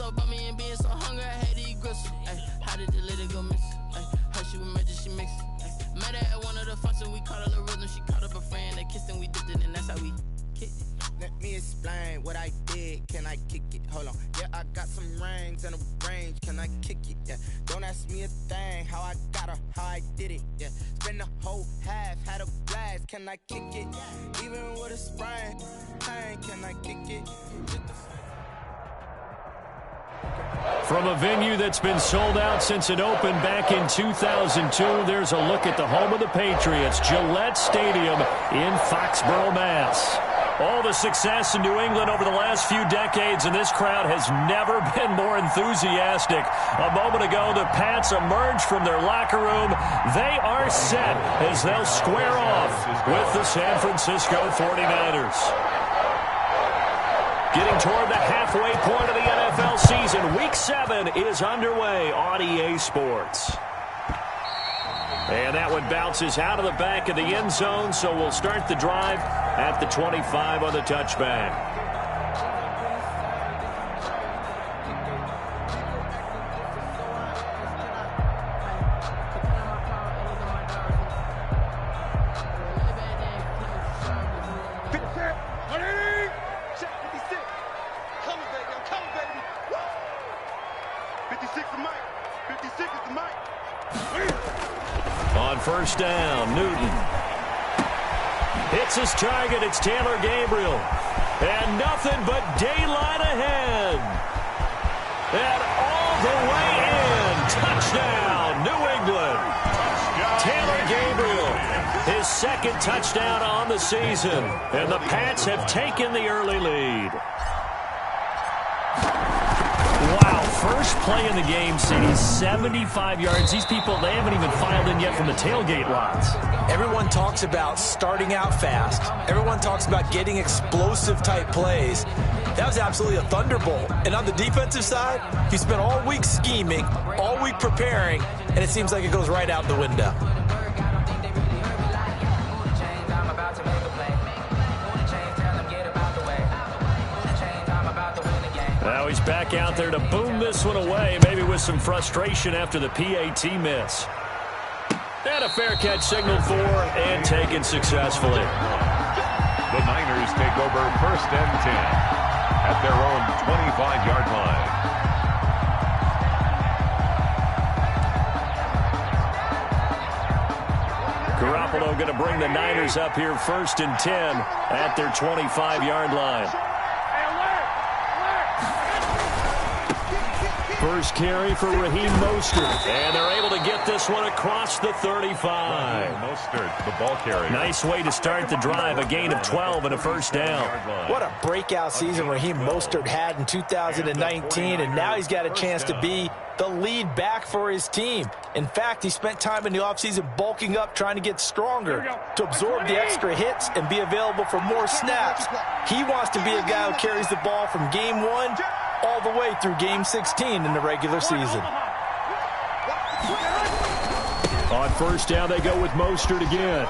so bummy and being so hungry, I had to eat gristle. Ay, how did the lady go miss? Ay, her she was magic, she mixed. Met her at one of the functions, we caught her the rhythm. She caught up a friend, they kissed and we dipped it, and that's how we kicked it. Let me explain what I did. Can I kick it? Hold on. Yeah, I got some rings and a range. Can I kick it? Yeah. Don't ask me a thing. How I got her, how I did it. Yeah. Spend the whole half, had a blast. Can I kick it? Even with a sprain, pain. Can I kick it? From a venue that's been sold out since it opened back in 2002, there's a look at the home of the Patriots, Gillette Stadium in Foxborough, Mass. All the success in New England over the last few decades, and this crowd has never been more enthusiastic. A moment ago, the Pats emerged from their locker room. They are set as they'll square off with the San Francisco 49ers. Getting toward the halfway point of the NFL season, Week 7 is underway on EA Sports. And that one bounces out of the back of the end zone, so we'll start the drive at the 25 on the touchback. First down, Newton. Hits his target, it's Taylor Gabriel. And nothing but daylight ahead. And all the way in. Touchdown, New England. Taylor Gabriel, his second touchdown on the season. And the Pats have taken the early lead. Wow, first play in the game, City, 75 yards. These people, they haven't even filed in yet from the tailgate lots. Everyone talks about starting out fast. Everyone talks about getting explosive-type plays. That was absolutely a thunderbolt. And on the defensive side, he spent all week scheming, all week preparing, and it seems like it goes right out the window. Now he's back out there to boom this one away, maybe with some frustration after the PAT miss. And a fair catch signaled for and taken successfully. The Niners take over first and 10 at their own 25-yard line. Garoppolo going to bring the Niners up here first and 10 at their 25-yard line. First carry for Raheem Mostert. And they're able to get this one across the 35. Mostert, the ball carrier. Nice way to start the drive. A gain of 12 and a first down. What a breakout season Raheem Mostert had in 2019. And now he's got a chance to be the lead back for his team. In fact, he spent time in the offseason bulking up, trying to get stronger to absorb the extra hits and be available for more snaps. He wants to be a guy who carries the ball from game 1 all the way through game 16 in the regular season. On first down, they go with Mostert again.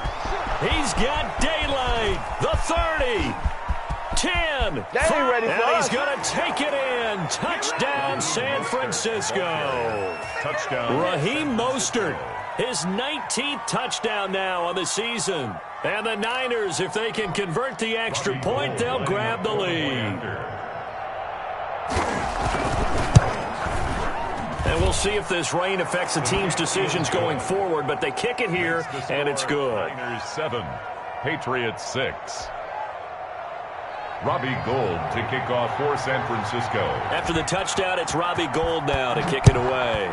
He's got daylight. The 30. 10. And he's going to take it in. Touchdown, San Francisco. Touchdown. Raheem Mostert, his 19th touchdown now on the season. And the Niners, if they can convert the extra point, they'll grab the lead. And we'll see if this rain affects the team's decisions going forward, but they kick it here, and it's good. Niners 7, Patriots 6. Robbie Gould to kick off for San Francisco. After the touchdown, it's Robbie Gould now to kick it away.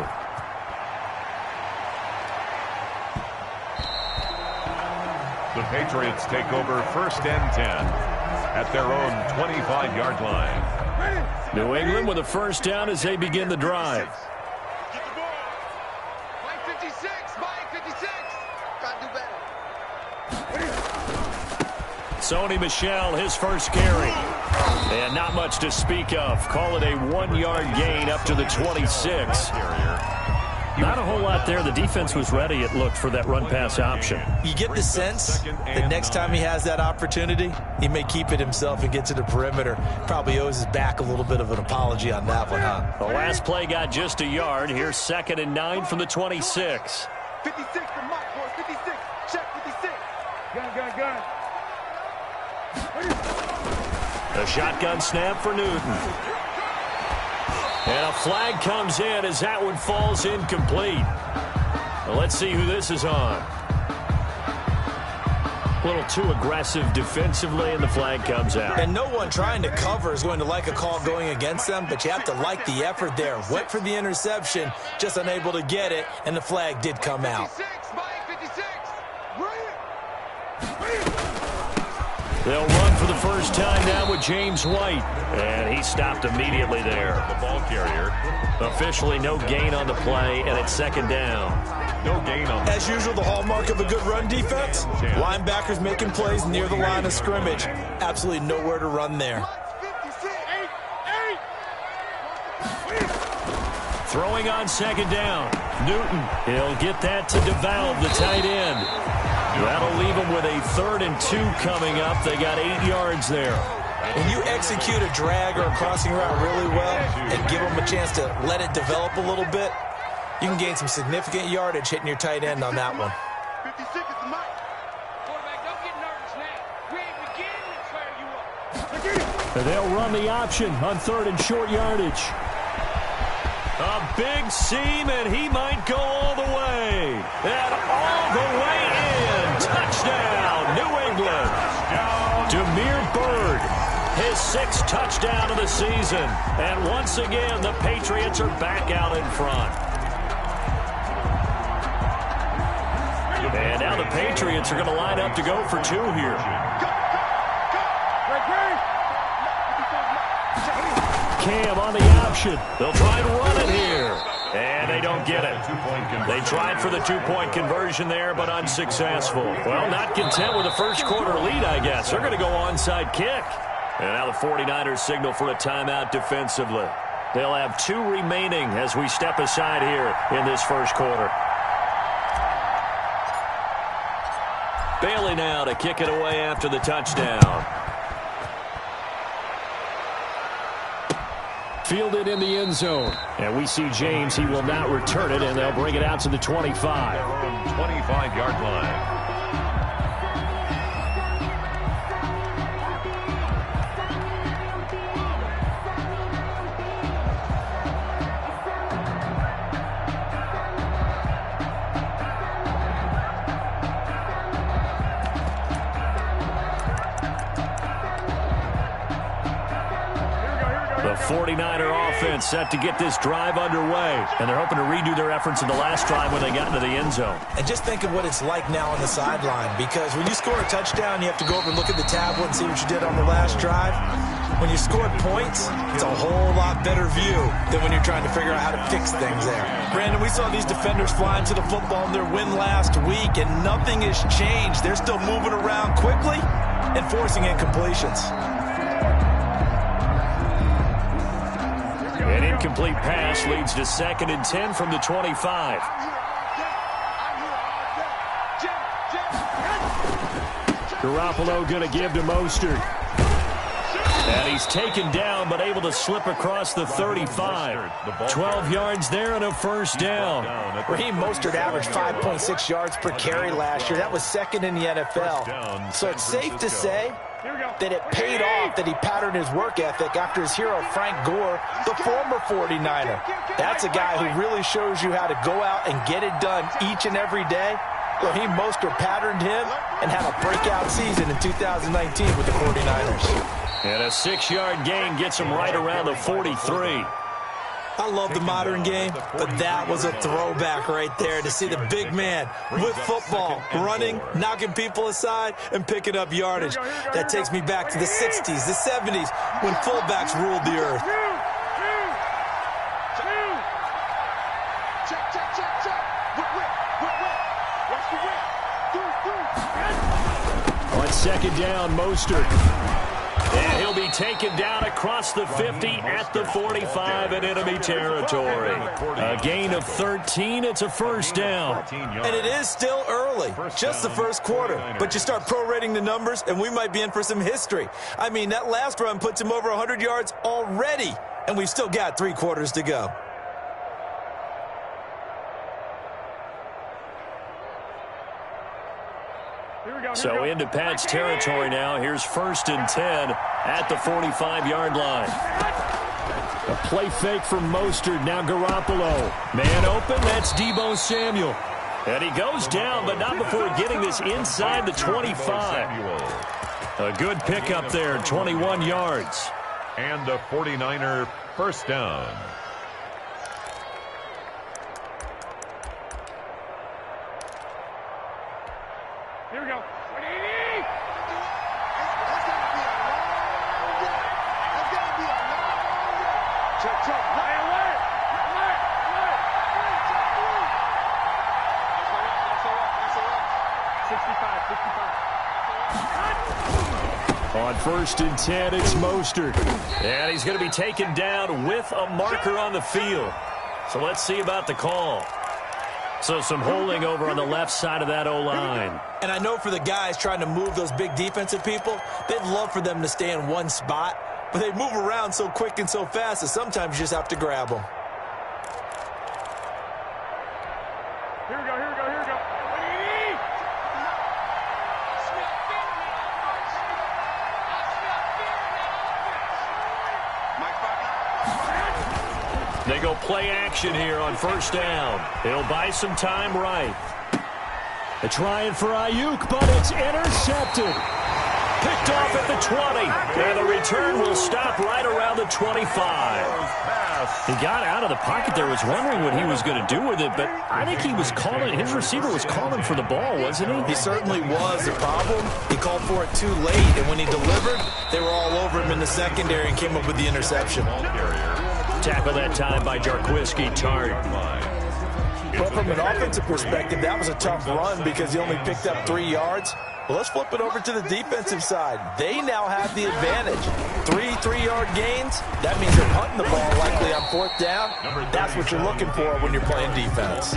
The Patriots take over first and 10 at their own 25-yard line. New England with a first down as they begin the drive. Get the ball. Mike 56. Mike 56. Got to do better. Sony Michel, his first carry. And not much to speak of. Call it a 1-yard gain up to the 26. Not a whole lot there. The defense was ready, it looked, for that run-pass option. You get the sense that next time he has that opportunity, he may keep it himself and get to the perimeter. Probably owes his back a little bit of an apology on that one, huh? The last play got just a yard. Here's 2nd and 9 from the 26. 56 to Mike, boys. 56. Check 56. Gun. The shotgun snap for Newton. And a flag comes in as that one falls incomplete. Well, let's see who this is on. A little too aggressive defensively, and the flag comes out. And no one trying to cover is going to like a call going against them, but you have to like the effort there. Went for the interception, just unable to get it, and the flag did come out. 56, Mike, 56. They'll run for the first time now with James White. And he stopped immediately there. The ball carrier. Officially no gain on the play, and it's 2nd down. No gain on As usual, the hallmark of a good run defense, linebackers making plays near the line of scrimmage. Absolutely nowhere to run there. Throwing on 2nd down. Newton, he'll get that to DeValve, the tight end. That'll leave them with a 3rd and 2 coming up. They got 8 yards there. When you execute a drag or a crossing route really well and give them a chance to let it develop a little bit, you can gain some significant yardage hitting your tight end on that one. 56 is the Mike. Quarterback, don't get nervous now. We ain't beginning to fire you up. And they'll run the option on 3rd and short yardage. A big seam, and he might go all the way. And all the way in. Touchdown, New England. Damiere Byrd, his 6th touchdown of the season. And once again, the Patriots are back out in front. And now the Patriots are going to line up to go for 2 here. Cam on the option. They'll try and run it here. And they don't get it. They tried for the 2-point conversion there, but unsuccessful. Well, not content with a first quarter lead, I guess. They're going to go onside kick. And now the 49ers signal for a timeout defensively. They'll have 2 remaining as we step aside here in this first quarter. Bailey now to kick it away after the touchdown. Fielded in the end zone. And we see James. He will not return it, and they'll bring it out to the 25. 25-yard line. The 49er offense set to get this drive underway. And they're hoping to redo their efforts in the last drive when they got into the end zone. And just think of what it's like now on the sideline, because when you score a touchdown, you have to go over and look at the tablet and see what you did on the last drive. When you scored points, it's a whole lot better view than when you're trying to figure out how to fix things there. Brandon, we saw these defenders flying to the football in their win last week, and nothing has changed. They're still moving around quickly and forcing incompletions. An incomplete pass leads to 2nd and 10 from the 25. Garoppolo going to give to Mostert. And he's taken down, but able to slip across the 35. 12 yards there and a first down. Raheem Mostert averaged 5.6 yards per carry last year. That was 2nd in the NFL. So it's safe to say that it paid off that he patterned his work ethic after his hero Frank Gore, the former 49er. That's a guy who really shows you how to go out and get it done each and every day. Raheem Mostert patterned him and had a breakout season in 2019 with the 49ers. And a 6-yard gain gets him right around the 43. I love the modern game, but that was a throwback right there to see the big man with football, running, knocking people aside, and picking up yardage. That takes me back to the 60s, the 70s, when fullbacks ruled the earth. On 2nd down, Mostert. And he'll be taken down across the 50 at the 45 in enemy territory. A gain of 13. It's a first down. And it is still early, just the first quarter. But you start prorating the numbers, and we might be in for some history. I mean, that last run puts him over 100 yards already, and we've still got 3 quarters to go. So into Pat's territory now. Here's 1st and 10 at the 45-yard line. A play fake from Mostert. Now Garoppolo. Man open. That's Deebo Samuel. And he goes down, but not before getting this inside the 25. A good pickup there, 21 yards. And a 49er first down. Here we go. On 1st and 10, it's Mostert. And he's going to be taken down with a marker on the field. So let's see about the call. So some holding over on the left side of that O-line. And I know for the guys trying to move those big defensive people, they'd love for them to stay in one spot. But they move around so quick and so fast that sometimes you just have to grab them. Here we go, here we go, here we go. They go play action here on 1st down. He'll buy some time right. They're trying for Ayuk, but it's intercepted. Picked off at the 20. And the return will stop right around the 25. He got out of the pocket there, was wondering what he was going to do with it, but I think he was calling, his receiver was calling for the ball, wasn't he? He certainly was. The problem, he called for it too late, and when he delivered, they were all over him in the secondary and came up with the interception. Tackle that time by Jarquiski Tart. But from an offensive perspective, that was a tough run because he only picked up 3 yards. Well, let's flip it over to the defensive side. They now have the advantage. 3 3-yard gains. That means they're punting the ball likely on 4th down. That's what you're looking for when you're playing defense.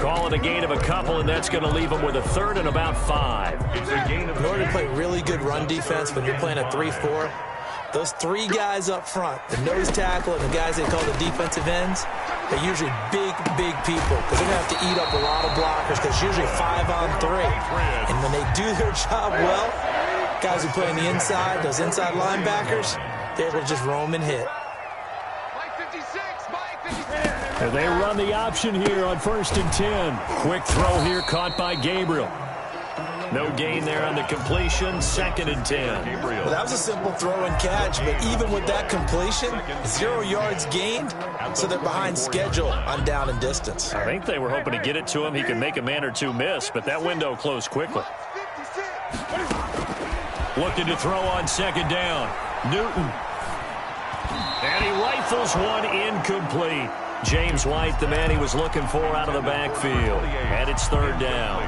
Call it a gain of a couple, and that's going to leave them with a 3rd and about 5. In order to play really good run defense when you're playing a 3-4, those 3 guys up front, the nose tackle and the guys they call the defensive ends, they're usually big people because they're going to have to eat up a lot of blockers because it's usually 5-on-3. And when they do their job well, guys who play on the inside, those inside linebackers, they're able to just roam and hit. And they run the option here on 1st and 10. Quick throw here caught by Gabriel. No gain there on the completion. 2nd and 10. Well, that was a simple throw and catch, but even with that completion, 0 yards gained, so they're behind schedule on down and distance. I think they were hoping to get it to him. He could make a man or two miss, but that window closed quickly. Looking to throw on 2nd down. Newton. And he rifles one incomplete. James White, the man he was looking for out of the backfield. And it's 3rd down.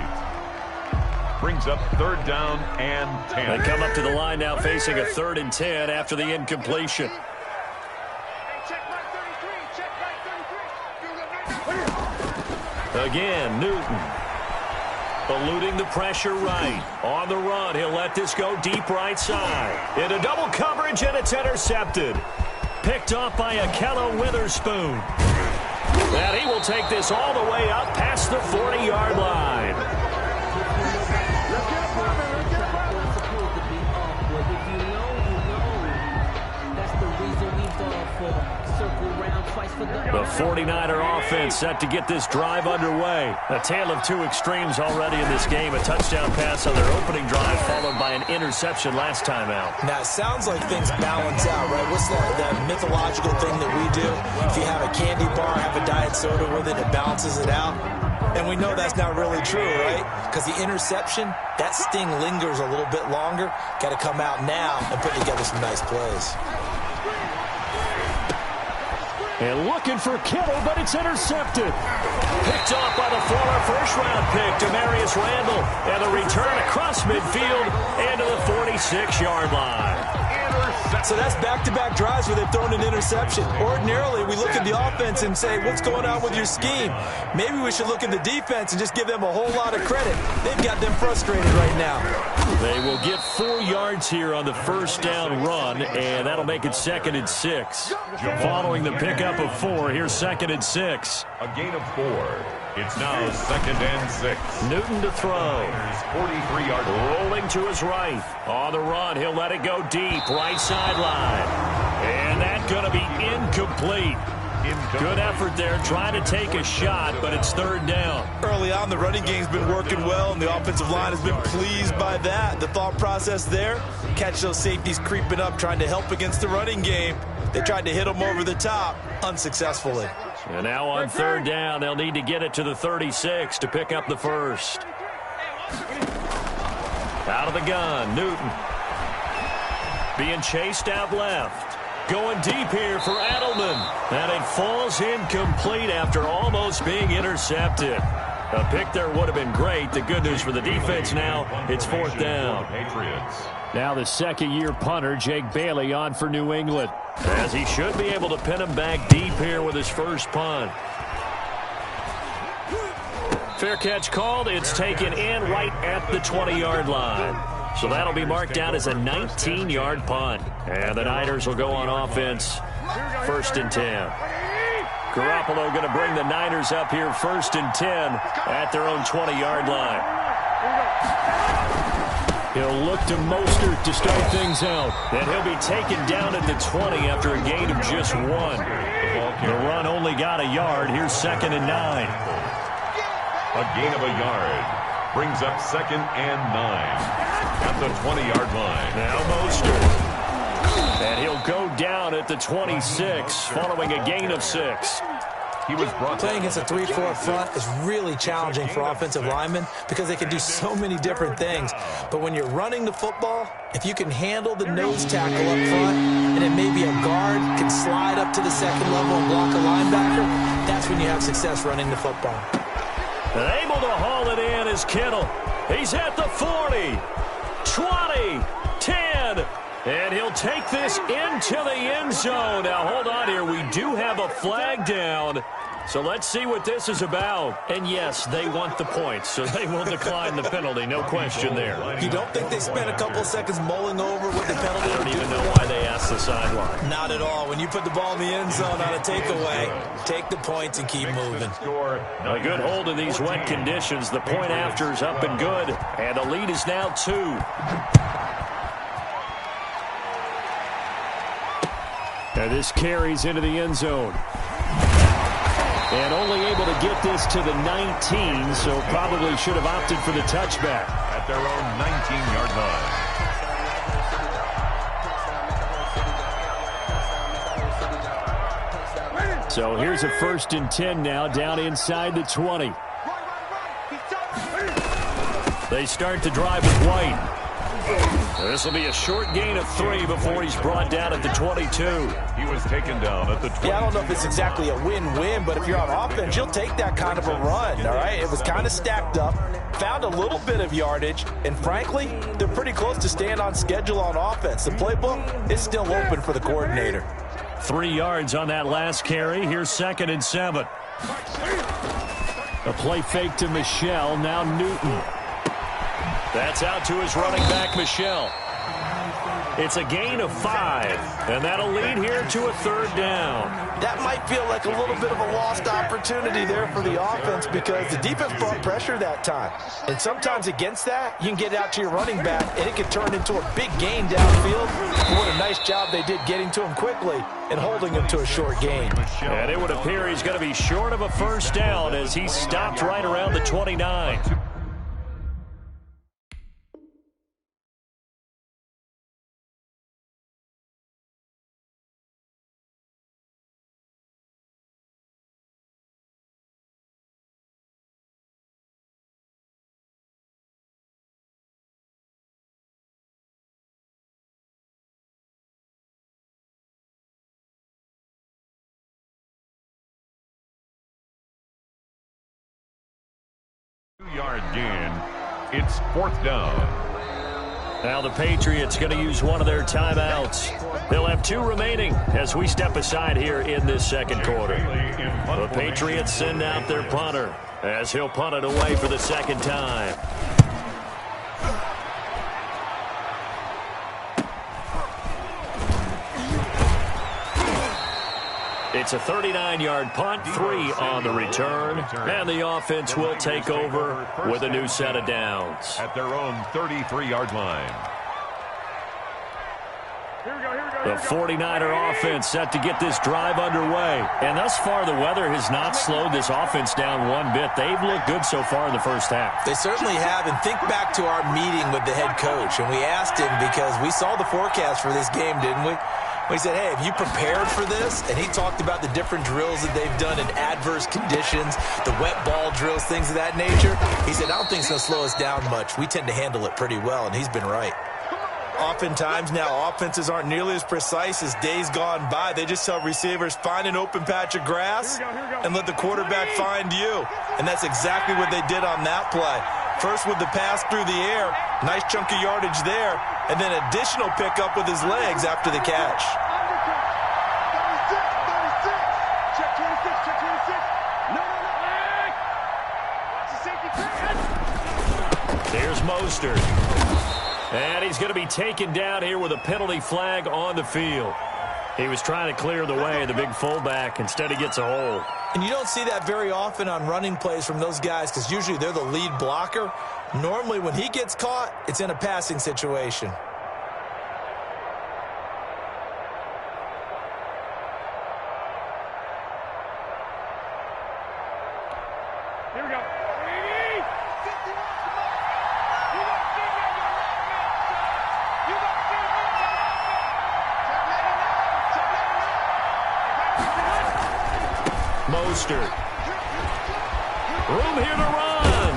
Brings up 3rd down and 10. They come up to the line now facing a 3rd and 10 after the incompletion. Again, Newton. Eluding the pressure right. On the run, he'll let this go deep right side. Into double coverage, and it's intercepted. Picked off by Akello Witherspoon. And he will take this all the way up past the 40-yard line. The 49er offense set to get this drive underway. A tale of 2 extremes already in this game. A touchdown pass on their opening drive followed by an interception last time out. Now, it sounds like things balance out, right? What's that mythological thing that we do? If you have a candy bar, have a diet soda with it, it balances it out. And we know that's not really true, right? Because the interception, that sting lingers a little bit longer. Got to come out now and put together some nice plays. And looking for Kittle, but it's intercepted. Picked off by the former first-round pick, Demarius Randall. And the return across midfield and to the 46-yard line. So that's back-to-back drives where they've thrown an interception. Ordinarily, we look at the offense and say, what's going on with your scheme? Maybe we should look at the defense and just give them a whole lot of credit. They've got them frustrated right now. They will get 4 yards here on the first down run, and that'll make it 2nd and 6. Following the pickup of 4, here's 2nd and 6. A gain of 4. It's now 2nd and 6. Newton to throw. 43-yard rolling to his right. On the run, he'll let it go deep, right sideline. And that's going to be incomplete. Good effort there, trying to take a shot, but it's 3rd down. Early on, the running game's been working well, and the offensive line has been pleased by that. The thought process there, catch those safeties creeping up, trying to help against the running game. They tried to hit them over the top, unsuccessfully. And now on 3rd down, they'll need to get it to the 36 to pick up the first. Out of the gun, Newton. Being chased out left. Going deep here for Edelman. And it falls incomplete after almost being intercepted. A pick there would have been great. The good news for the defense now, it's 4th down. Patriots. Now the second-year punter, Jake Bailey, on for New England, as he should be able to pin him back deep here with his first punt. Fair catch called. It's taken in right at the 20-yard line. So that'll be marked down as a 19-yard punt. And the Niners will go on offense, 1st and 10. Garoppolo going to bring the Niners up here 1st and 10 at their own 20-yard line. He'll look to Mostert to start things out. And he'll be taken down at the 20 after a gain of just 1. The run only got a yard. Here's 2nd and 9. A gain of a yard brings up 2nd and 9 at the 20-yard line. Now Mostert. And he'll go down at the 26 following a gain of 6. He was brought Playing against a 3-4 front is really challenging for offensive linemen because they can do so many different things. But when you're running the football, if you can handle the nose tackle up front, and then maybe a guard can slide up to the 2nd level and block a linebacker, that's when you have success running the football. And able to haul it in is Kittle. He's at the 40, 20, 10. And he'll take this into the end zone. Now, hold on here. We do have a flag down. So let's see what this is about. And, yes, they want the points, so they will decline the penalty. No question there. You don't think they spent a couple of seconds mulling over what the penalty I don't would even do know why they asked the sideline. Not at all. When you put the ball in the end zone on a takeaway, take the points and keep moving. A good hold in these wet conditions. The point after is up and good. And the lead is now 2. And this carries into the end zone. And only able to get this to the 19, so probably should have opted for the touchback. At their own 19-yard line. So here's a 1st and 10 now, down inside the 20. They start to drive with White. This will be a short gain of 3 before he's brought down at the 22. He was taken down at the 22. Yeah, I don't know if it's exactly a win-win, but if you're on offense, you'll take that kind of a run, all right? It was kind of stacked up, found a little bit of yardage, and frankly, they're pretty close to staying on schedule on offense. The playbook is still open for the coordinator. 3 yards on that last carry. Here's 2nd and 7. A play fake to Michel. Now Newton. That's out to his running back, Michel. It's a gain of 5, and that'll lead here to a 3rd down. That might feel like a little bit of a lost opportunity there for the offense because the defense brought pressure that time. And sometimes against that, you can get out to your running back, and it can turn into a big gain downfield. What a nice job they did getting to him quickly and holding him to a short gain. And it would appear he's going to be short of a 1st down as he stopped right around the 29. Yard gain. It's 4th down. Now the Patriots going to use one of their timeouts. They'll have 2 remaining as we step aside here in this second quarter. The Patriots send out their punter as he'll punt it away for the second time. It's a 39-yard punt, 3 on the return, and the offense will take over with a new set of downs. At their own 33-yard line. The 49er offense set to get this drive underway. And thus far, the weather has not slowed this offense down one bit. They've looked good so far in the first half. They certainly have. And think back to our meeting with the head coach. And we asked him, because we saw the forecast for this game, didn't we? We said, hey, have you prepared for this? And he talked about the different drills that they've done in adverse conditions, the wet ball drills, things of that nature. He said, I don't think it's going to slow us down much. We tend to handle it pretty well, and he's been right. Oftentimes now, offenses aren't nearly as precise as days gone by. They just tell receivers, find an open patch of grass and let the quarterback find you. And that's exactly what they did on that play. First with the pass through the air, nice chunk of yardage there, and then additional pickup with his legs after the catch. There's Mostert. And he's going to be taken down here with a penalty flag on the field. He was trying to clear the way, the big fullback. Instead, he gets a hold. And you don't see that very often on running plays from those guys because usually they're the lead blocker. Normally, when he gets caught, it's in a passing situation. Here we go. Mostert. Room here to run.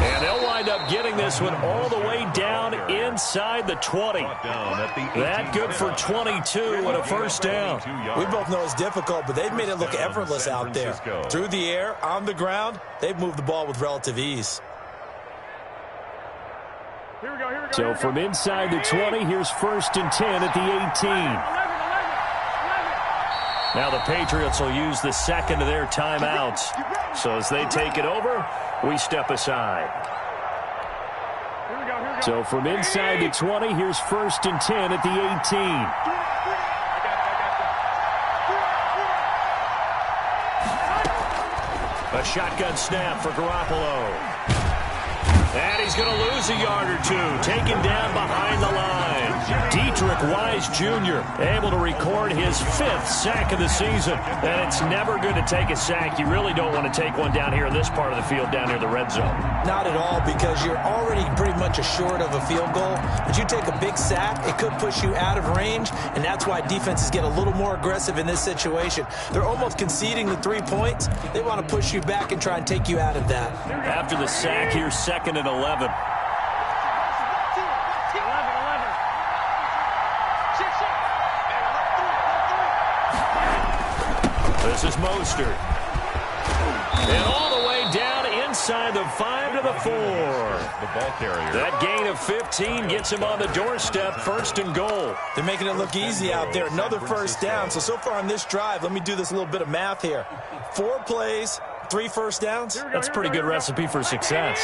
And they'll wind up getting this one all the way down inside the 20. That good for 22 and a first down. We both know it's difficult, but they've made it look effortless out there. Through the air, on the ground, they've moved the ball with relative ease. So from inside the 20, here's 1st and 10 at the 18. Now the Patriots will use the second of their timeouts. So as they take it over, we step aside. So from inside the 20, here's 1st and 10 at the 18. A shotgun snap for Garoppolo. And he's going to lose a yard or two. Taken down behind the line. Dietrich Wise Jr. able to record his 5th sack of the season. And it's never good to take a sack. You really don't want to take one down here in this part of the field, down near the red zone. Not at all, because you're already pretty much assured of a field goal. But you take a big sack, it could push you out of range. And that's why defenses get a little more aggressive in this situation. They're almost conceding the 3 points. They want to push you back and try and take you out of that. After the sack, here's 2nd and 11. This is Mostert. And all the way down inside the 5 to the 4. The ball carrier. That gain of 15 gets him on the doorstep, 1st and goal. They're making it look easy out there. Another first down. So far on this drive, let me do this little bit of math here. 4 plays, 3 first downs. That's a pretty good recipe for success.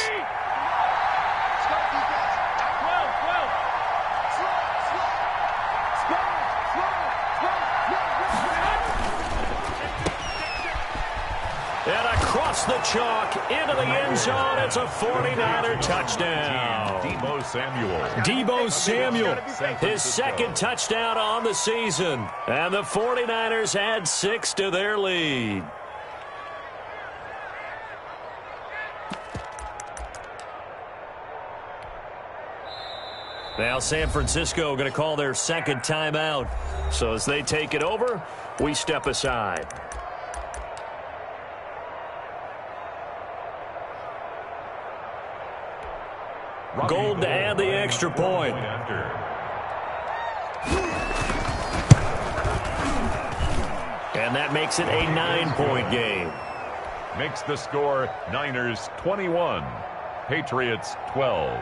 And across the chalk into the end zone, it's a 49er touchdown. Deebo Samuel, his 2nd touchdown on the season. And the 49ers add 6 to their lead. Now San Francisco going to call their 2nd timeout. So as they take it over, we step aside. Gold to add the extra point. And that makes it a 9-point game. Makes the score Niners 21, Patriots 12.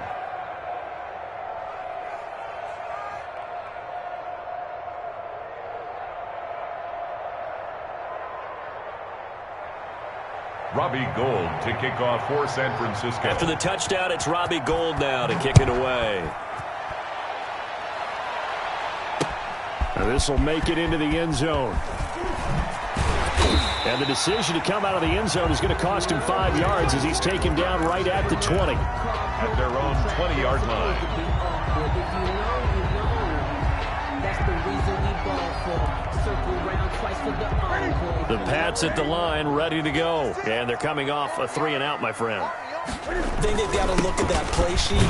Robbie Gould to kick off for San Francisco. After the touchdown, it's Robbie Gould now to kick it away. Now this will make it into the end zone. And the decision to come out of the end zone is going to cost him 5 yards as he's taken down right at the 20. At their own 20-yard line. The Pats at the line, ready to go. And they're coming off a 3-and-out, my friend. I think they've got to look at that play sheet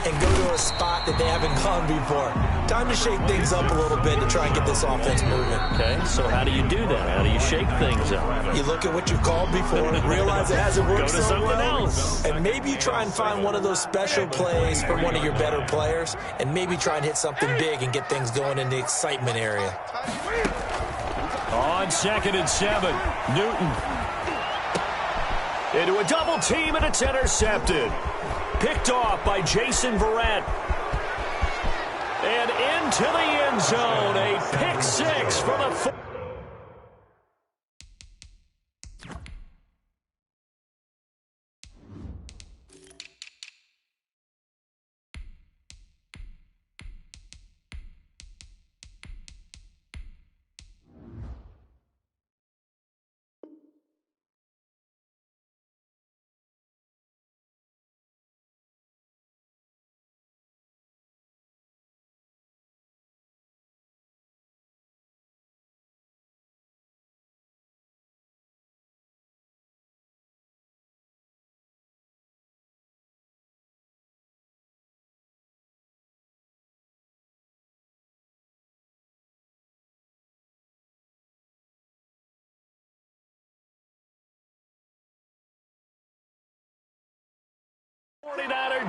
and go to a spot that they haven't gone before. Time to shake things up a little bit to try and get this offense moving. Okay, so how do you do that? How do you shake things up? You look at what you've called before, realize it hasn't worked Go to so something well, else. and maybe you try and find one of those special plays from one of your better players, and maybe try and hit something big and get things going in the excitement area. On 2nd and 7, Newton. Into a double team, and it's intercepted. Picked off by Jason Verrett. And into the end zone, a pick 6 from the...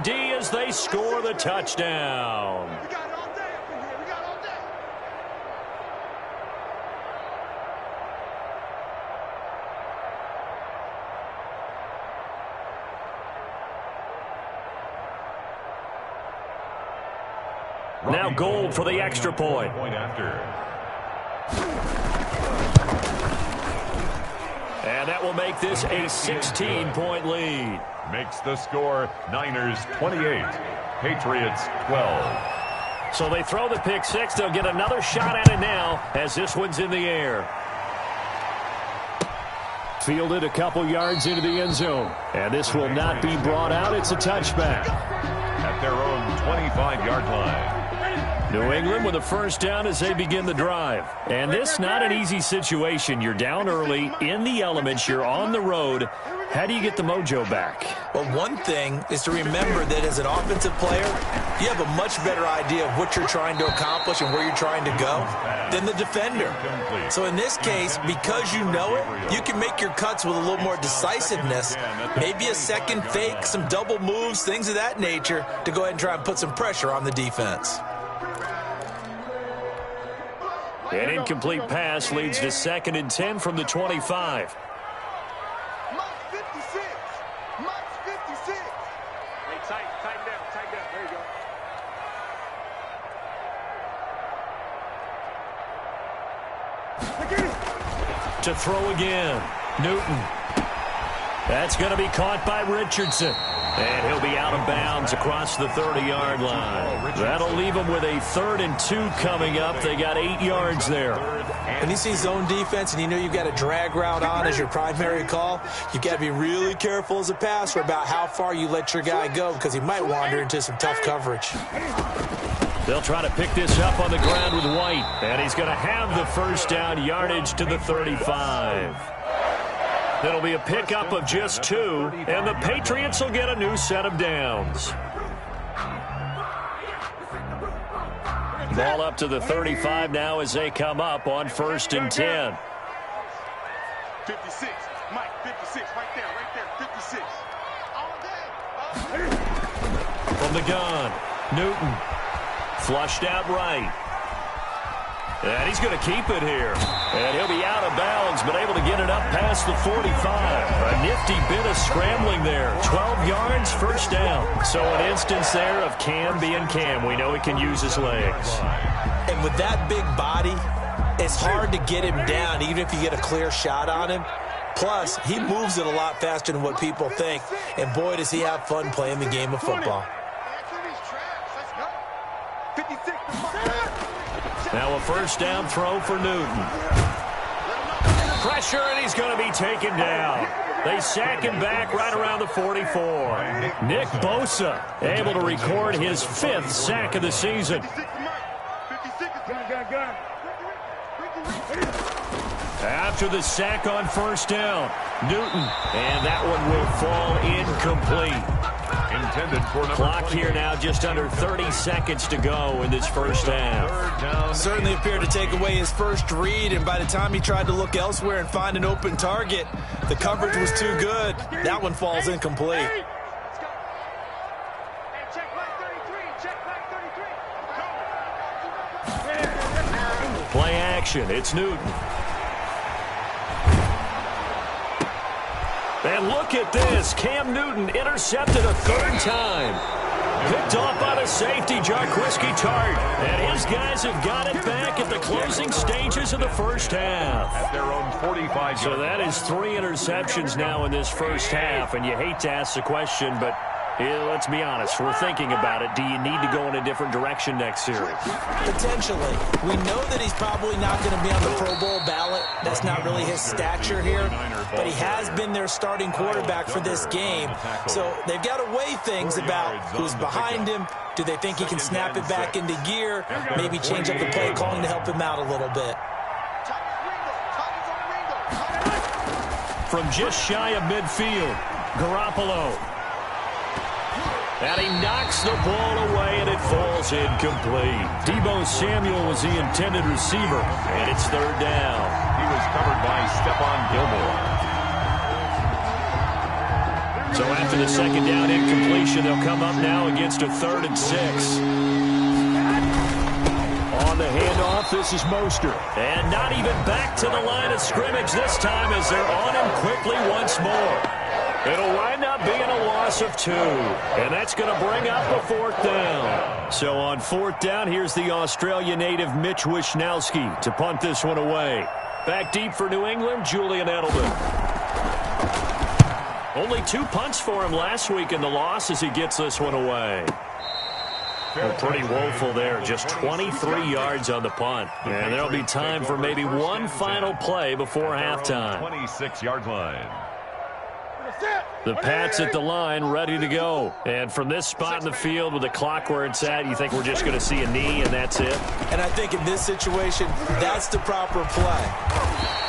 D as they score the touchdown. We got it all day up in here. We got it all day. Now Gould for the extra point. And that will make this a 16-point lead. Makes the score Niners 28, Patriots 12. So they throw the pick 6. They'll get another shot at it now as this one's in the air. Fielded a couple yards into the end zone. And this will not be brought out. It's a touchback. At their own 25-yard line. New England with a first down as they begin the drive. And this not an easy situation. You're down early, in the elements, you're on the road. How do you get the mojo back? Well, one thing is to remember that as an offensive player, you have a much better idea of what you're trying to accomplish and where you're trying to go than the defender. So in this case, because you know it, you can make your cuts with a little more decisiveness, maybe a second fake, some double moves, things of that nature, to go ahead and try and put some pressure on the defense. An incomplete pass leads to 2nd and 10 from the 25. To throw again, Newton. That's going to be caught by Richardson. And he'll be out of bounds across the 30-yard line. That'll leave him with a 3rd and 2 coming up. They got 8 yards there. When you see zone defense and you know you've got a drag route on as your primary call, you've got to be really careful as a passer about how far you let your guy go because he might wander into some tough coverage. They'll try to pick this up on the ground with White. And he's going to have the first down, yardage to the 35. It'll be a pickup of just 2, and the Patriots will get a new set of downs. Ball up to the 35 now as they come up on 1st and 10. 56, Mike, 56, right there, 56. All day. From the gun, Newton. Flushed out right. And he's going to keep it here. And he'll be out of bounds, but able to get it up past the 45. A nifty bit of scrambling there. 12 yards, first down. So an instance there of Cam being Cam. We know he can use his legs. And with that big body, it's hard to get him down, even if you get a clear shot on him. Plus, he moves it a lot faster than what people think. And boy, does he have fun playing the game of football. Now a first down throw for Newton. Pressure, and he's going to be taken down. They sack him back right around the 44. Nick Bosa able to record his 5th sack of the season. After the sack on first down, Newton, and that one will fall incomplete. Intended for number Clock here now, just under 30 seconds to go in this first half. Certainly appeared to take away his first read, and by the time he tried to look elsewhere and find an open target, the coverage was too good. That one falls incomplete. Play action, it's Newton. And look at this. Cam Newton intercepted a 3rd time. Picked off by the safety, Jarquiski Tart. And his guys have got it back at the closing stages of the first half. At their own 45. So that is 3 interceptions now in this first half. And you hate to ask the question, but let's be honest. We're thinking about it. Do you need to go in a different direction next year? Potentially. We know that he's probably not going to be on the Pro Bowl ballot. That's not really his stature here. But he has been their starting quarterback for this game. So they've got to weigh things about who's behind him. Do they think he can snap it back into gear? Maybe change up the play calling to help him out a little bit. From just shy of midfield, Garoppolo. And he knocks the ball away, and it falls incomplete. Deebo Samuel was the intended receiver, and it's 3rd down. He was covered by Stephon Gilmore. So after the 2nd down incompletion, they'll come up now against a 3rd and 6. On the handoff, this is Mostert. And not even back to the line of scrimmage this time as they're on him quickly once more. It'll wind up being a loss of 2, and that's going to bring up a 4th down. So on 4th down, here's the Australia native Mitch Wishnowski to punt this one away. Back deep for New England, Julian Edelman. Only 2 punts for him last week in the loss as he gets this one away. Well, pretty woeful there, just 23 yards on the punt. And there'll be time for maybe one final play before halftime. 26-yard line. The Pats at the line, ready to go. And from this spot in the field with the clock where it's at, you think we're just going to see a knee and that's it? And I think in this situation, that's the proper play.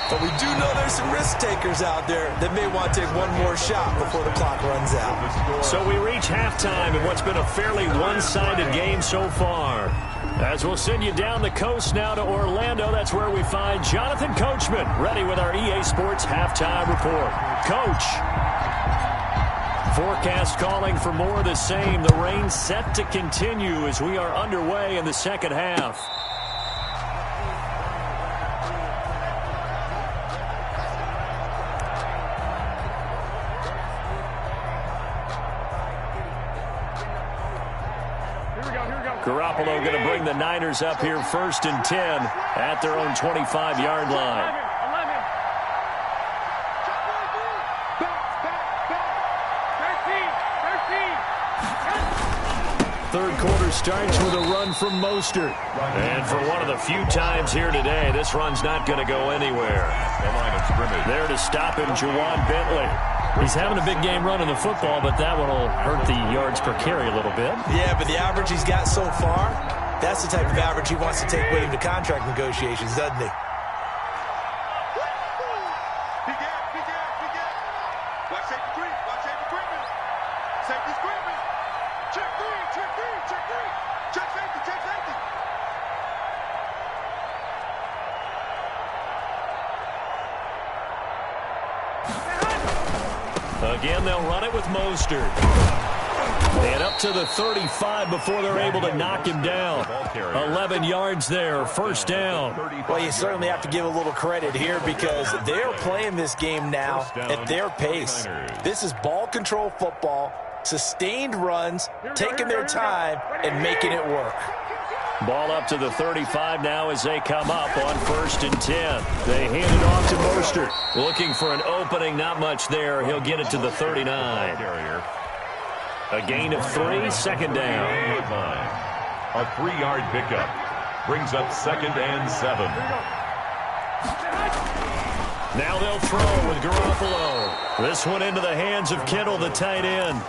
But we do know there's some risk takers out there that may want to take one more shot before the clock runs out. So we reach halftime in what's been a fairly one-sided game so far. As we'll send you down the coast now to Orlando, that's where we find Jonathan Coachman, ready with our EA Sports Halftime Report. Coach. Forecast calling for more of the same. The rain set to continue as we are underway in the 2nd half. Garoppolo going to bring the Niners up here 1st and 10 at their own 25-yard line. Third quarter starts with a run from Mostert. And for one of the few times here today, this run's not going to go anywhere. There to stop him, Juwan Bentley. He's having a big game running the football, but that one will hurt the yards per carry a little bit. Yeah, but the average he's got so far, that's the type of average he wants to take with him to contract negotiations, doesn't he? Again, they'll run it with Mostert. And up to the 35 before they're able to knock him down. 11 yards there, 1st down. Well, you certainly have to give a little credit here because they're playing this game now at their pace. This is ball control football, sustained runs, taking their time, and making it work. Ball up to the 35 now as they come up on 1st and 10. They hand it off to Mostert looking for an opening. Not much there. He'll get it to the 39. A gain of 3, second down. A 3-yard pickup brings up 2nd and 7. Now they'll throw with Garoppolo. This one into the hands of Kittle, the tight end.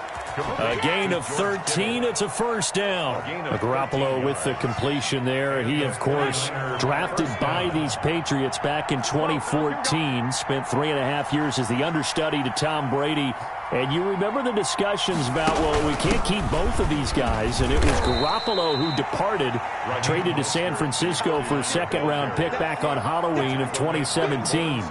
A gain of 13. It's a first down. Garoppolo with the completion there. He, of course, drafted by these Patriots back in 2014. Spent 3.5 years as the understudy to Tom Brady. And you remember the discussions about, well, we can't keep both of these guys. And it was Garoppolo who departed, traded to San Francisco for a second-round pick back on Halloween of 2017.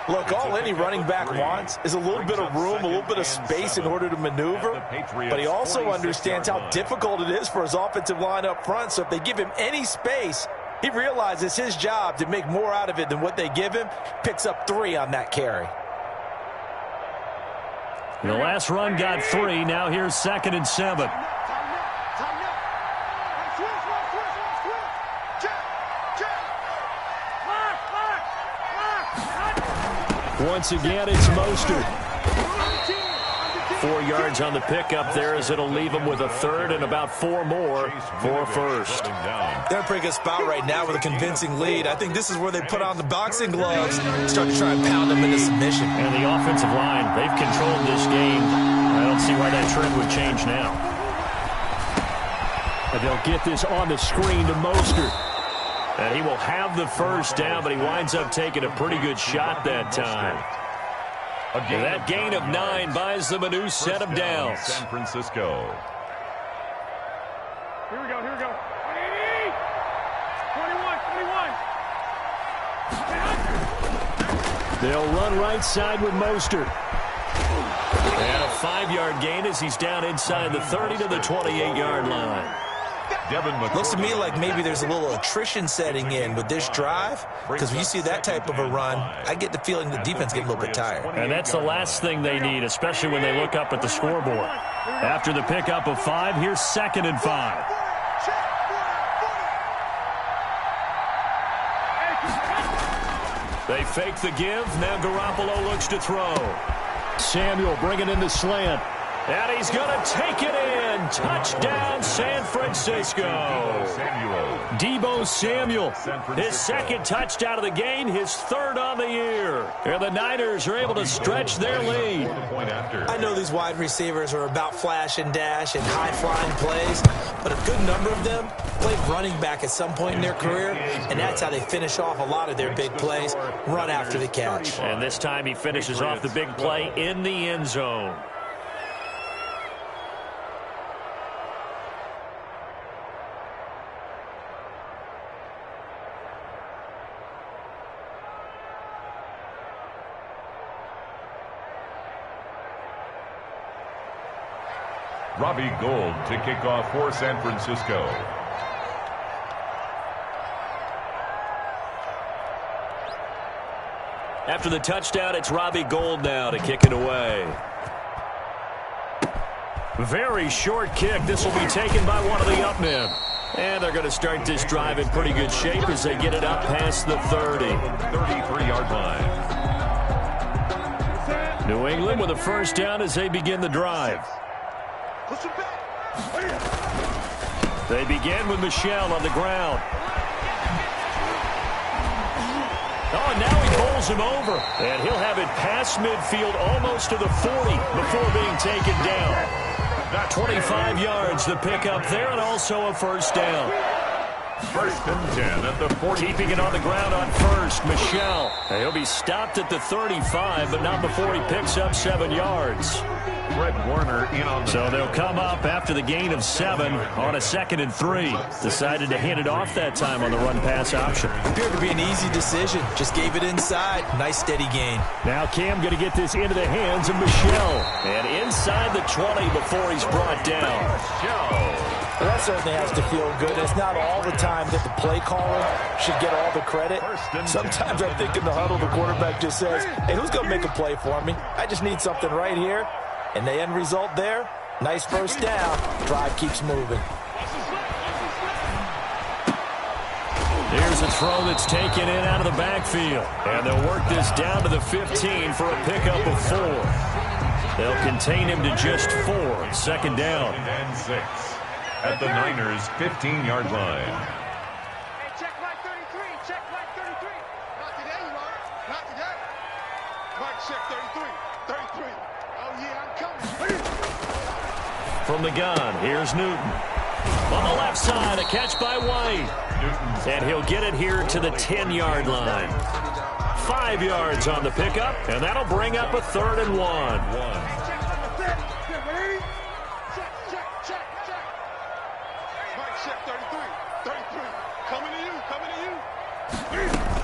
Look, all any running back wants is a little bit of room, a little bit of space in order to maneuver. But he also understands how difficult it is for his offensive line up front. So if they give him any space, he realizes his job to make more out of it than what they give him. Picks up 3 on that carry. The last run got 3. Now here's 2nd and 7. Once again, it's Mostert. 4 yards on the pickup there as it'll leave him with a third and about 4 more for a first. They're in a pretty good spot right now with a convincing lead. I think this is where they put on the boxing gloves, start to try and pound them into submission. And the offensive line, they've controlled this game. I don't see why that trend would change now. And they'll get this on the screen to Mostert. And he will have the first down, but he winds up taking a pretty good shot that time. And that gain of 9 buys them a new set of downs. San Francisco. Here we go, here we go. 21. They'll run right side with Mostert. And a 5-yard gain as he's down inside the 30 to the 28-yard line. Looks to me like maybe there's a little attrition setting in with this drive, because when you see that type of a run, I get the feeling the defense gets a little bit tired. And that's the last thing they need, especially when they look up at the scoreboard. After the pickup of 5, here's 2nd and 5. They fake the give. Now Garoppolo looks to throw. Samuel bringing in the slant. And he's going to take it in. Touchdown, San Francisco. Deebo Samuel, his 2nd touchdown of the game, his 3rd on the year. And the Niners are able to stretch their lead. I know these wide receivers are about flash and dash and high-flying plays, but a good number of them played running back at some point in their career, and that's how they finish off a lot of their big plays, run after the catch. And this time he finishes off the big play in the end zone. Robbie Gould to kick off for San Francisco. After the touchdown, it's Robbie Gould now to kick it away. Very short kick. This will be taken by one of the up men. And they're going to start this drive in pretty good shape as they get it up past the 30. 33-yard line. New England with a first down as they begin the drive. They begin with Michel on the ground. Oh, and now he bowls him over. And he'll have it past midfield almost to the 40 before being taken down. 25 yards, the pickup there, and also a first down. 1st and 10 at the 40. Keeping it on the ground on first, Michel. He'll be stopped at the 35, but not before he picks up 7 yards. Fred Warner in on the So they'll come up after the gain of 7 on a 2nd and 3. Decided to hand it off that time on the run-pass option. Appeared to be an easy decision. Just gave it inside. Nice steady gain. Now Cam going to get this into the hands of Michel. And inside the 20 before he's brought down. Well, that certainly has to feel good. It's not all the time that the play caller should get all the credit. Sometimes I think in the huddle, the quarterback just says, hey, who's going to make a play for me? I just need something right here. And the end result there, nice first down. Drive keeps moving. Here's Here's a throw that's taken in out of the backfield. And they'll work this down to the 15 for a pickup of 4. They'll contain him to just 4. Second down. And 6 at the Niners' 15-yard line. Hey, check right 33. Check right 33. Not today, Mark. Not today. Mark, check 33. 33. Oh, yeah, I'm coming. From the gun, here's Newton. On the left side, a catch by White. And he'll get it here to the 10-yard line. 5 yards on the pickup, and that'll bring up a 3rd and 1. Check on the set. Check, ready? Check. Mark, check 33. 33. Coming to you. Coming to you.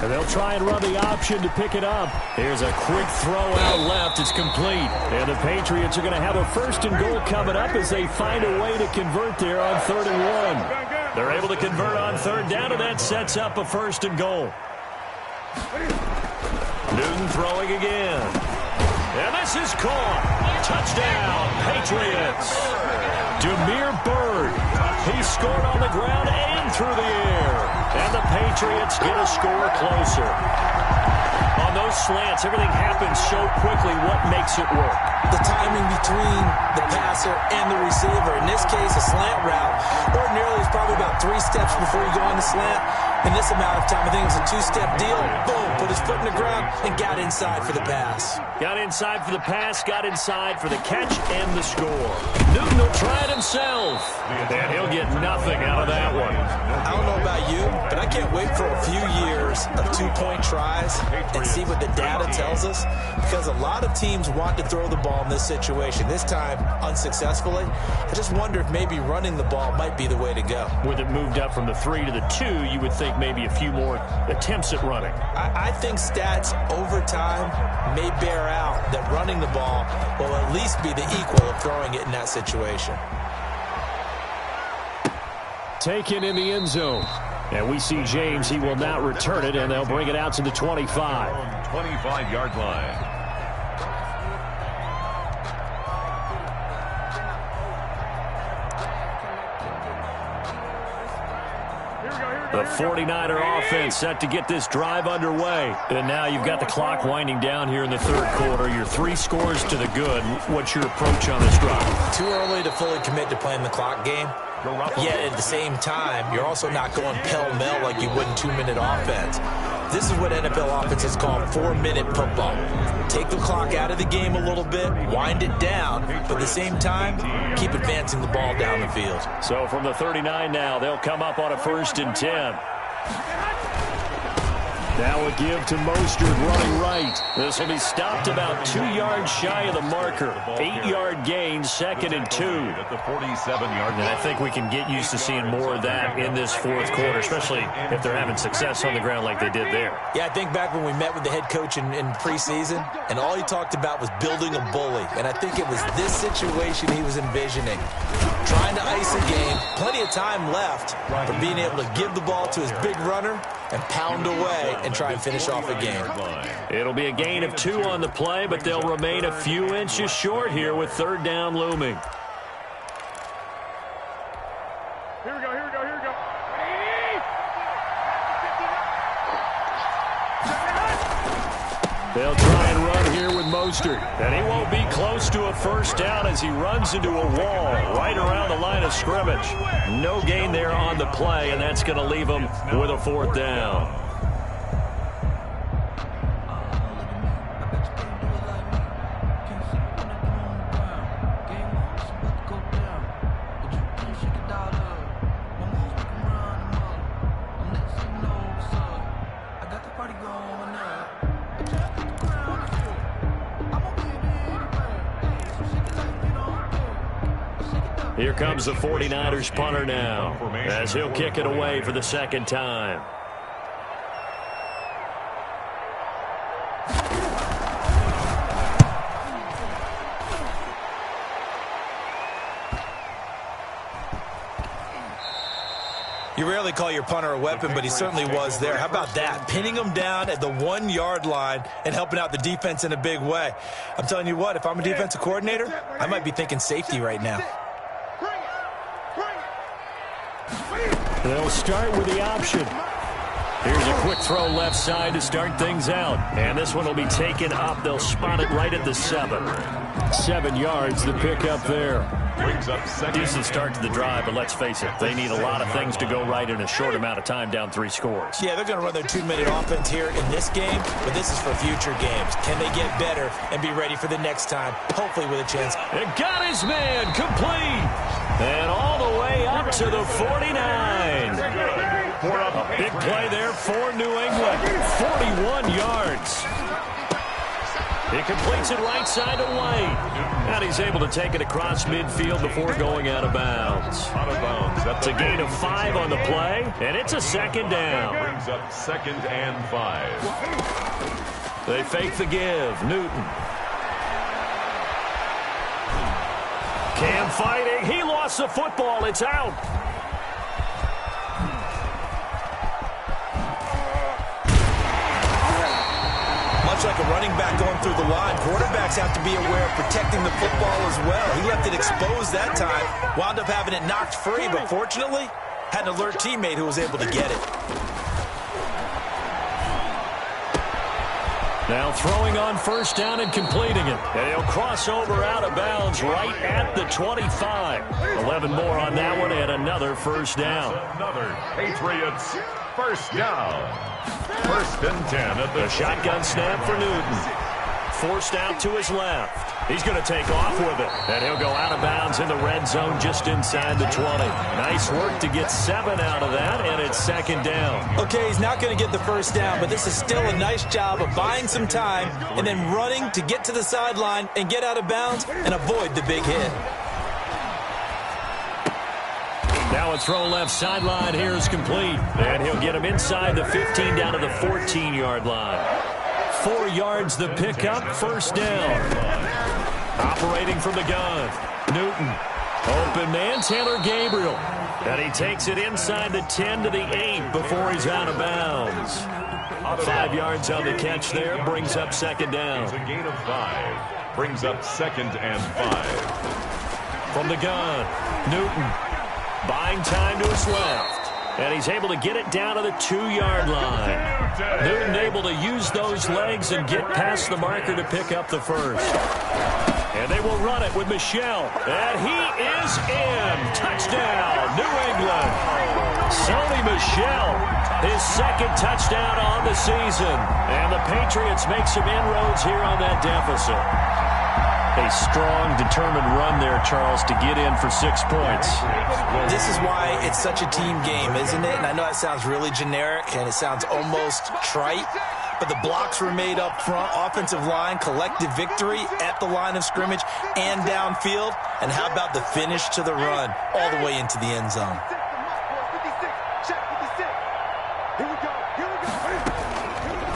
And they'll try and run the option to pick it up. Here's a quick throw out left. It's complete. And the Patriots are going to have a 1st and goal coming up as they find a way to convert there on 3rd and 1. They're able to convert on 3rd down, and that sets up a 1st and goal. Newton throwing again. And this is caught. Touchdown, Patriots. Demir Bird. He scored on the ground and through the air. And the Patriots get a score closer. On those slants, everything happens so quickly. What makes it work? The timing between the passer and the receiver. In this case, a slant route. Ordinarily, it's probably about 3 steps before you go on the slant. In this amount of time, I think it was a 2-step deal. Boom, put his foot in the ground and got inside for the pass. Got inside for the pass, got inside for the catch and the score. Newton will try it himself. And he'll get nothing out of that one. I don't know about you, but I can't wait for a few years of 2-point tries and see what the data tells us, because a lot of teams want to throw the ball in this situation. This time, unsuccessfully. I just wonder if maybe running the ball might be the way to go. With it moved up from the 3 to the 2, you would think maybe a few more attempts at running. I think stats over time may bear out that running the ball will at least be the equal of throwing it in that situation. Taken in the end zone. And we see James, he will not return it, and they'll bring it out to the 25. 25-yard line. The 49er offense set to get this drive underway. And now you've got the clock winding down here in the 3rd quarter. Your 3 scores to the good. What's your approach on this drive? Too early to fully commit to playing the clock game. Yet at the same time, you're also not going pell-mell like you would in 2-minute offense. This is what NFL offenses call 4-minute football. Take the clock out of the game a little bit, wind it down, but at the same time, keep advancing the ball down the field. So from the 39 now, they'll come up on a 1st and 10. Now a give to Mostert running right. This will be stopped about 2 yards shy of the marker. 8-yard gain, 2nd and 2. At the 47-yard line. And I think we can get used to seeing more of that in this 4th quarter, especially if they're having success on the ground like they did there. Yeah, I think back when we met with the head coach in preseason, and all he talked about was building a bully. And I think it was this situation he was envisioning. Trying to ice a game, plenty of time left, but being able to give the ball to his big runner and pound away and try and finish off a game. It'll be a gain of 2 on the play, but they'll remain a few inches short here with 3rd down looming. Here we go. They'll try and run here with Mostert. And he won't be close to a 1st down as he runs into a wall right around the line of scrimmage. No gain there on the play, and that's going to leave him with a 4th down. Here comes the 49ers punter now, as he'll kick it away for the 2nd time. You rarely call your punter a weapon, but he certainly was there. How about that? Pinning him down at the 1-yard line and helping out the defense in a big way. I'm telling you what, if I'm a defensive coordinator, I might be thinking safety right now. They'll start with the option. Here's a quick throw left side to start things out. And this one will be taken up. They'll spot it right at the 7. 7 yards, the pick up there. Brings up second. Decent start to the drive, but let's face it, they need a lot of things to go right in a short amount of time, down 3 scores. Yeah, they're going to run their 2-minute offense here in this game, but this is for future games. Can they get better and be ready for the next time, hopefully with a chance? And got his man complete. And all the way up to the 49. A big play there for New England. 41 yards. He completes it right side to White. And he's able to take it across midfield before going out of bounds. It's a gain of 5 on the play, and it's a second down. Brings up 2nd and 5. They fake the give. Newton. Cam fighting. He lost the football. It's out. Much like a running back going through the line, quarterbacks have to be aware of protecting the football as well. He left it exposed that time, wound up having it knocked free, but fortunately, had an alert teammate who was able to get it. Now throwing on first down and completing it. And he'll cross over out of bounds right at the 25. 11 more on that one and another first down. Another Patriots first down. 1st and 10 at the shotgun snap for Newton. Forced out to his left. He's going to take off with it. And he'll go out of bounds in the red zone just inside the 20. Nice work to get 7 out of that, and it's 2nd down. Okay, he's not going to get the first down, but this is still a nice job of buying some time and then running to get to the sideline and get out of bounds and avoid the big hit. Now a throw left sideline here is complete. And he'll get him inside the 15 down to the 14-yard line. 4 yards the pickup, first down. Operating from the gun. Newton. Open man, Taylor Gabriel. And he takes it inside the 10 to the 8 before he's out of bounds. 5 yards on the catch there, brings up 2nd down. It's a gain of 5. Brings up 2nd and 5. From the gun, Newton. Buying time to his left. And he's able to get it down to the 2-yard line. Newton able to use those legs and get past the marker to pick up the first. And they will run it with Michel. And he is in. Touchdown, New England. Sony Michel, his 2nd touchdown on the season. And the Patriots make some inroads here on that deficit. A strong, determined run there, Charles, to get in for 6 points. This is why it's such a team game, isn't it? And I know that sounds really generic, and it sounds almost trite, but the blocks were made up front, offensive line, collective victory at the line of scrimmage and downfield. And how about the finish to the run all the way into the end zone?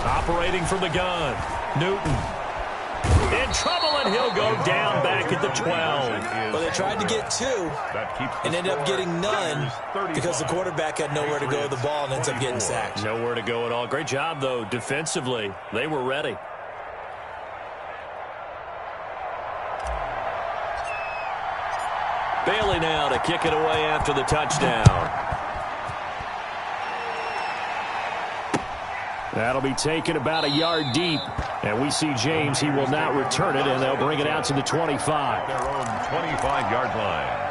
Operating from the gun, Newton. In trouble, and he'll go down back at the 12. Well, they tried to get 2 and ended up getting none because the quarterback had nowhere to go with the ball and ends up getting sacked. Nowhere to go at all. Great job, though, defensively. They were ready. Bailey now to kick it away after the touchdown. That'll be taken about a yard deep. And we see James. He will not return it, and they'll bring it out to the 25. Their own 25-yard line.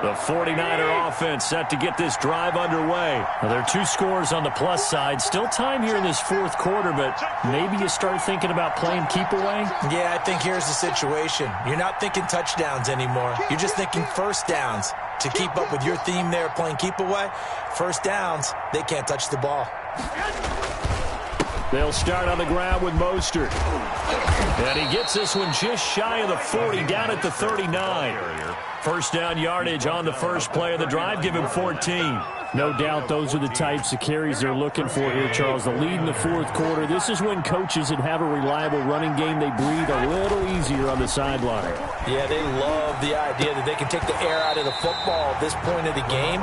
The 49er offense set to get this drive underway. Now, there are 2 scores on the plus side. Still time here in this 4th quarter, but maybe you start thinking about playing keep away? Yeah, I think here's the situation. You're not thinking touchdowns anymore. You're just thinking first downs. To keep up with your theme there, playing keep away, first downs, they can't touch the ball. They'll start on the ground with Mostert. And he gets this one just shy of the 40, down at the 39. First down yardage on the first play of the drive. Give him 14. No doubt those are the types of carries they're looking for here, Charles. The lead in the 4th quarter. This is when coaches that have a reliable running game, they breathe a little easier on the sideline. Yeah, they love the idea that they can take the air out of the football at this point of the game.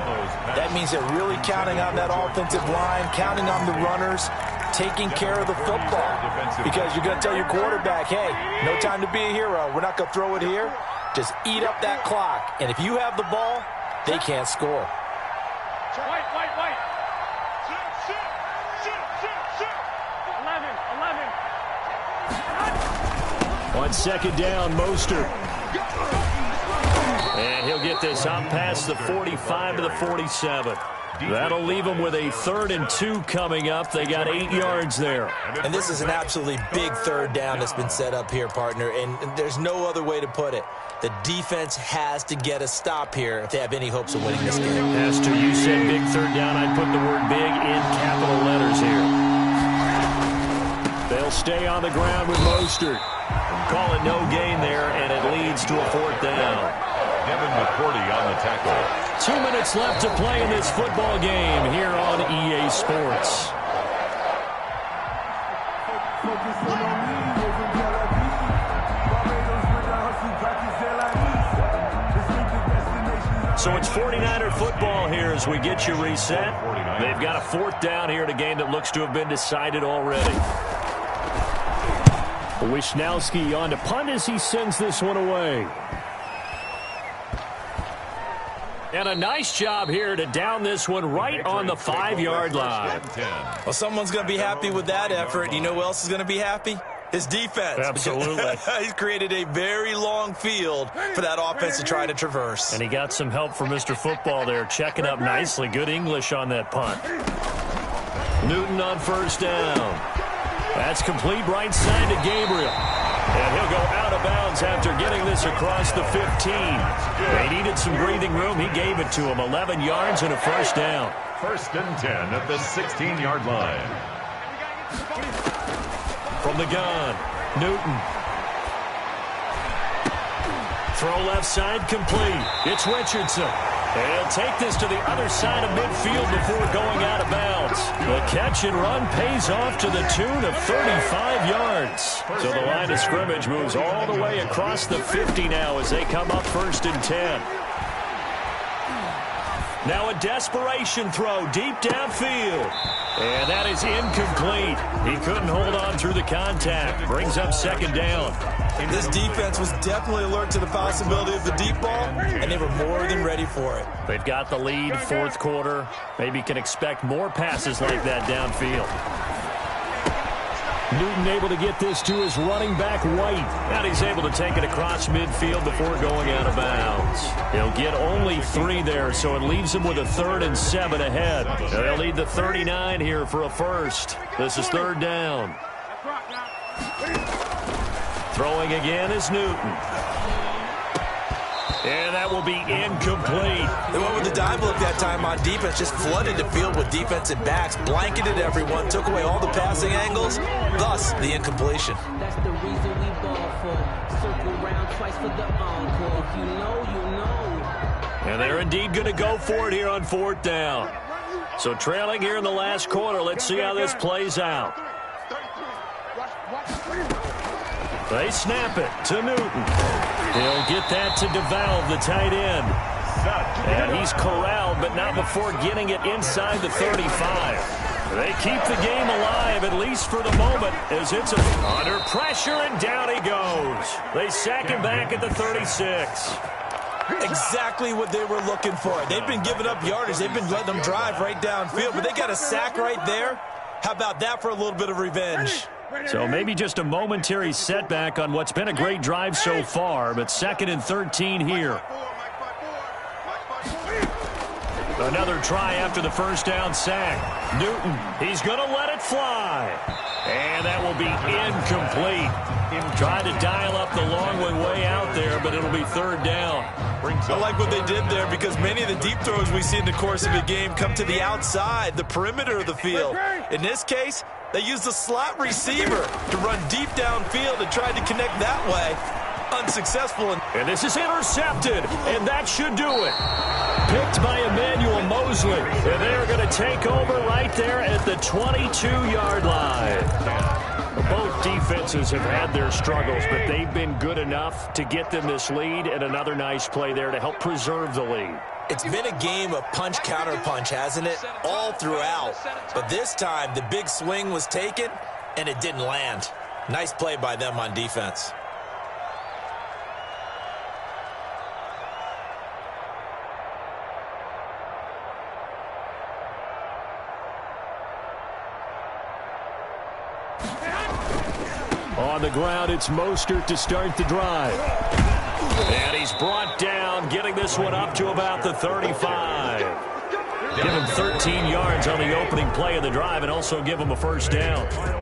That means they're really counting on that offensive line, counting on the runners, taking care of the football. Because you're going to tell your quarterback, hey, no time to be a hero. We're not going to throw it here. Just eat up that clock. And if you have the ball, they can't score. White. 11. On second down, Mostert. And he'll get this up past the 45 to the 47. That'll leave them with a 3rd and 2 coming up. They got 8 yards there. And this is an absolutely big third down that's been set up here, partner. And there's no other way to put it. The defense has to get a stop here if they have any hopes of winning this game. Pastor, you said big third down. I'd put the word big in capital letters here. They'll stay on the ground with Mostert. Call it no gain there, and it leads to a 4th down. Devin McCourty on the tackle. 2 minutes left to play in this football game here on EA Sports. So it's 49er football here as we get you reset. They've got a 4th down here in a game that looks to have been decided already. Wisnowski on to punt as he sends this one away. And a nice job here to down this one right on the 5-yard line. Well, someone's going to be happy with that effort. You know who else is going to be happy? His defense. Absolutely. He's created a very long field for that offense to try to traverse. And he got some help from Mr. Football there, checking up nicely. Good English on that punt. Newton on 1st down. That's complete right side to Gabriel. And he'll go out of bounds after getting this across the 15. They needed some breathing room. He gave it to him. 11 yards and a 1st down. 1st and 10 at the 16-yard line. From the gun, Newton. Throw left side complete. It's Richardson. He'll take this to the other side of midfield before going out of bounds. The catch and run pays off to the tune of 35 yards. So the line of scrimmage moves all the way across the 50 now as they come up 1st and 10. Now a desperation throw deep downfield. And that is incomplete. He couldn't hold on through the contact. Brings up 2nd down. This defense was definitely alert to the possibility of the deep ball, and they were more than ready for it. They've got the lead, 4th quarter. Maybe can expect more passes like that downfield. Newton able to get this to his running back White. And he's able to take it across midfield before going out of bounds. He'll get only 3 there, so it leaves him with a 3rd and 7 ahead. They'll need the 39 here for a 1st. This is 3rd down. Throwing again is Newton. And that will be incomplete. They went with the dime look that time on defense, just flooded the field with defensive backs, blanketed everyone, took away all the passing angles, thus the incompletion. That's the reason we ball for. Circle round twice for the encore. If you know, you know. And they're indeed going to go for it here on 4th down. So trailing here in the last quarter, let's see how this plays out. They snap it to Newton. He'll get that to DeValve, the tight end. And he's corralled, but not before getting it inside the 35. They keep the game alive, at least for the moment, as it's under pressure, and down he goes. They sack him back at the 36. Exactly what they were looking for. They've been giving up yardage. They've been letting them drive right downfield, but they got a sack right there. How about that for a little bit of revenge? So maybe just a momentary setback on what's been a great drive so far, but 2nd and 13 here. Another try after the 1st down sack. Newton, he's going to let it fly. And that will be incomplete. Tried to dial up the long one way out there, but it'll be 3rd down. I like what they did there because many of the deep throws we see in the course of a game come to the outside, the perimeter of the field. In this case, they used the slot receiver to run deep downfield and tried to connect that way. Unsuccessful. And this is intercepted, and that should do it. Picked by Emmanuel Mosley, and they're going to take over right there at the 22-yard line. Both defenses have had their struggles, but they've been good enough to get them this lead, and another nice play there to help preserve the lead. It's been a game of punch-counter-punch, hasn't it? All throughout. But this time, the big swing was taken, and it didn't land. Nice play by them on defense. On the ground, it's Mostert to start the drive. And he's brought down, getting this one up to about the 35. Give him 13 yards on the opening play of the drive and also give him a first down.